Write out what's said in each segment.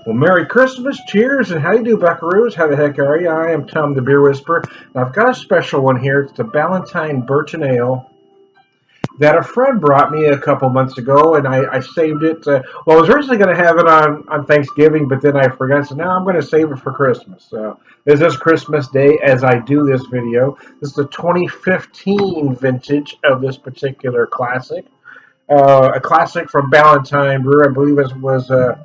Well, Merry Christmas, cheers, and how you do, buckaroos? How the heck are you? I am Tom the Beer Whisperer, and I've got a special one here. It's the Ballantine Burton Ale that a friend brought me a couple months ago, and I saved it. Well, I was originally going to have it on Thanksgiving, but then I forgot, so now I'm going to save it for Christmas. So, this is Christmas Day as I do this video. This is the 2015 vintage of this particular classic. A classic from Ballantine Brewer. I believe it was uh,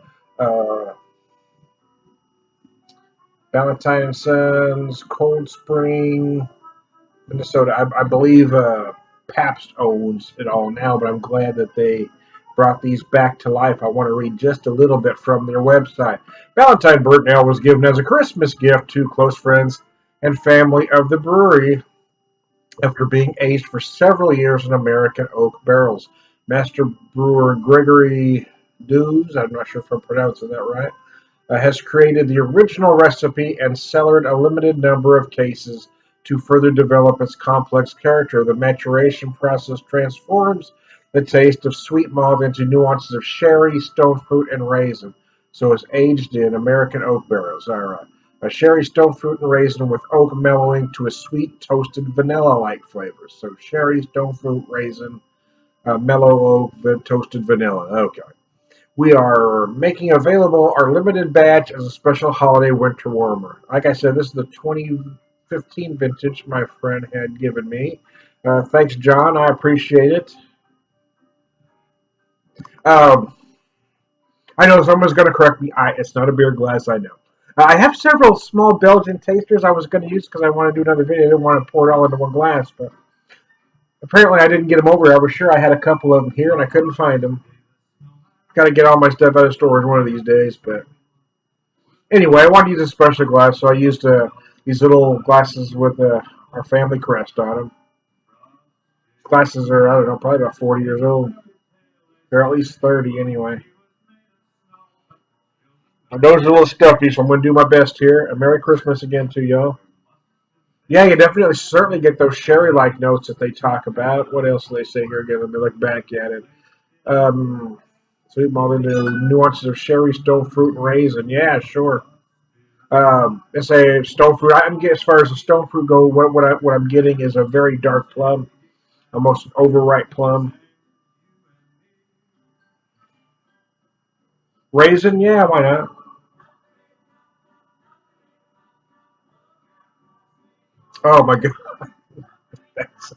Ballantine and Sons, Cold Spring, Minnesota. I believe Pabst owns it all now, but I'm glad that they brought these back to life. I want to read just a little bit from their website. Ballantine Burton Ale was given as a Christmas gift to close friends and family of the brewery after being aged for several years in American oak barrels. Master brewer Gregory Dews, I'm not sure if I'm pronouncing that right, has created the original recipe and cellared a limited number of cases to further develop its complex character. The maturation process transforms the taste of sweet malt into nuances of sherry, stone fruit, and raisin. So it's aged in American oak barrels. All right. A sherry, stone fruit, and raisin with oak mellowing to a sweet, toasted, vanilla-like flavor. So sherry, stone fruit, raisin, mellow oak, toasted vanilla. Okay. We are making available our limited batch as a special holiday winter warmer. Like I said, this is the 2015 vintage my friend had given me. Thanks, John. I appreciate it. Um, I know someone's going to correct me. It's not a beer glass, I know. I have several small Belgian tasters I was going to use because I want to do another video. I didn't want to pour it all into one glass, but apparently I didn't get them over. I was sure I had a couple of them here and I couldn't find them. Got to get all my stuff out of storage one of these days, but anyway, I wanted to use a special glass, so I used these little glasses with our family crest on them. Glasses are, I don't know, probably about 40 years old. They're at least 30 anyway. And those are a little stuffy, so I'm going to do my best here. And Merry Christmas again to y'all. Yeah, you definitely certainly get those sherry-like notes that they talk about. What else do they say here again? Let me look back at it. Um, Sweet malt into nuances of sherry, stone fruit, and raisin. Yeah, sure. It's a stone fruit. I'm getting as far as the stone fruit go. What I'm getting is a very dark plum, almost overripe plum. Raisin, yeah, why not? Oh my god, that's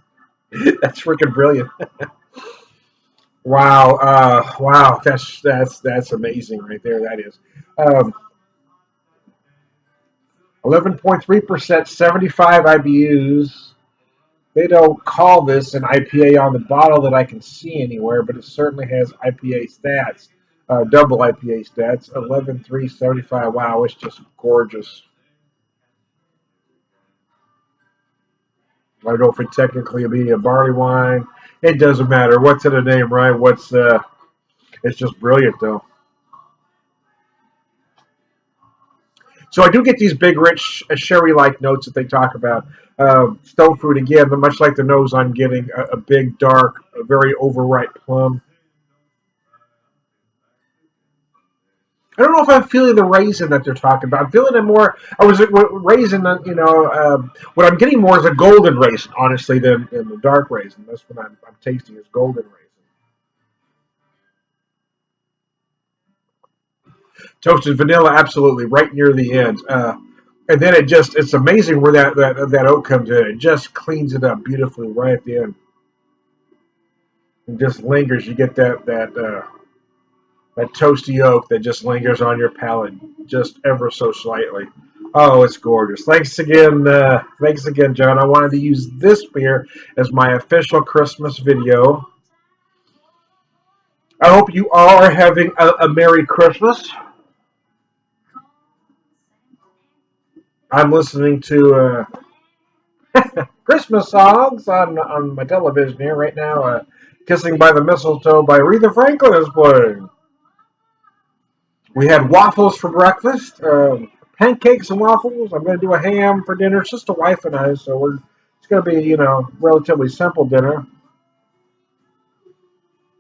that's freaking brilliant! Wow, wow, that's amazing right there. That is. 11.3%, 75 IBUs. They don't call this an IPA on the bottle that I can see anywhere, but it certainly has IPA stats, double IPA stats, 11.375. Wow, it's just gorgeous. I don't know if it technically be a barley wine. It doesn't matter. What's in the name, right? It's just brilliant, though. So I do get these big, rich, sherry-like notes that they talk about. Stone fruit, again, much like the nose, I'm getting a big, dark, a very overripe plum. I don't know if I'm feeling the raisin that they're talking about. I'm feeling it more. I was raisin, what I'm getting more is a golden raisin, honestly, than the dark raisin. That's what I'm tasting is golden raisin. Toasted vanilla, absolutely, right near the end. And then it's amazing where that oak comes in. It just cleans it up beautifully right at the end. And just lingers. You get that toasty oak that just lingers on your palate just ever so slightly. Oh, it's gorgeous. Thanks again, John. I wanted to use this beer as my official Christmas video. I hope you all are having a Merry Christmas. I'm listening to Christmas songs on my television here right now. Kissing by the Mistletoe by Aretha Franklin is playing. We had waffles for breakfast, pancakes and waffles. I'm going to do a ham for dinner. It's just a wife and I, so it's going to be, relatively simple dinner.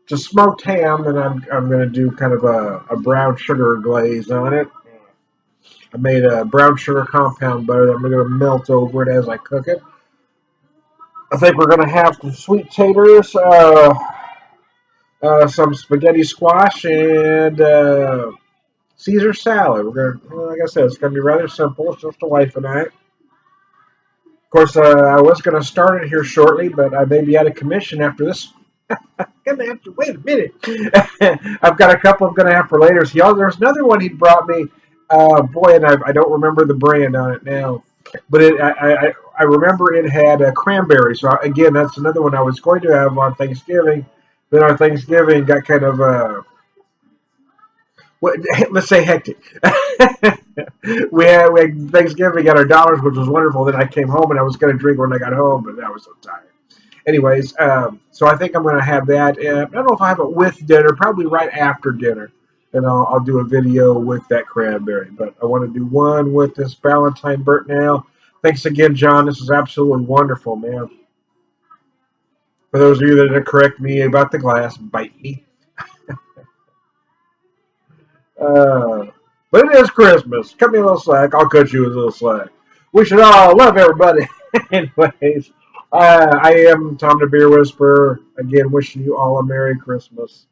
It's a smoked ham, and I'm going to do kind of a brown sugar glaze on it. I made a brown sugar compound butter that I'm going to melt over it as I cook it. I think we're going to have some sweet taters, some spaghetti squash, and Caesar salad. We're going to, like I said, it's going to be rather simple. It's just a wife and I. Of course, I was going to start it here shortly, but I may be out of commission after this. Gonna have to wait a minute. I've got a couple I'm gonna have for later. See, there's another one he brought me. Boy, and I don't remember the brand on it now, but I remember it had a cranberry. So again, that's another one I was going to have on Thanksgiving. Then our Thanksgiving got kind of let's say hectic. we had Thanksgiving, got our dollars, which was wonderful. Then I came home and I was going to drink when I got home, but I was so tired. Anyways, so I think I'm going to have that. I don't know if I have it with dinner, probably right after dinner. And I'll do a video with that cranberry. But I want to do one with this Ballantine Burton Ale. Thanks again, John. This is absolutely wonderful, man. For those of you that correct me about the glass, bite me. But it is Christmas. Cut me a little slack. I'll cut you a little slack. We should all love everybody. Anyways, I am Tom the Beer Whisperer. Again, wishing you all a Merry Christmas.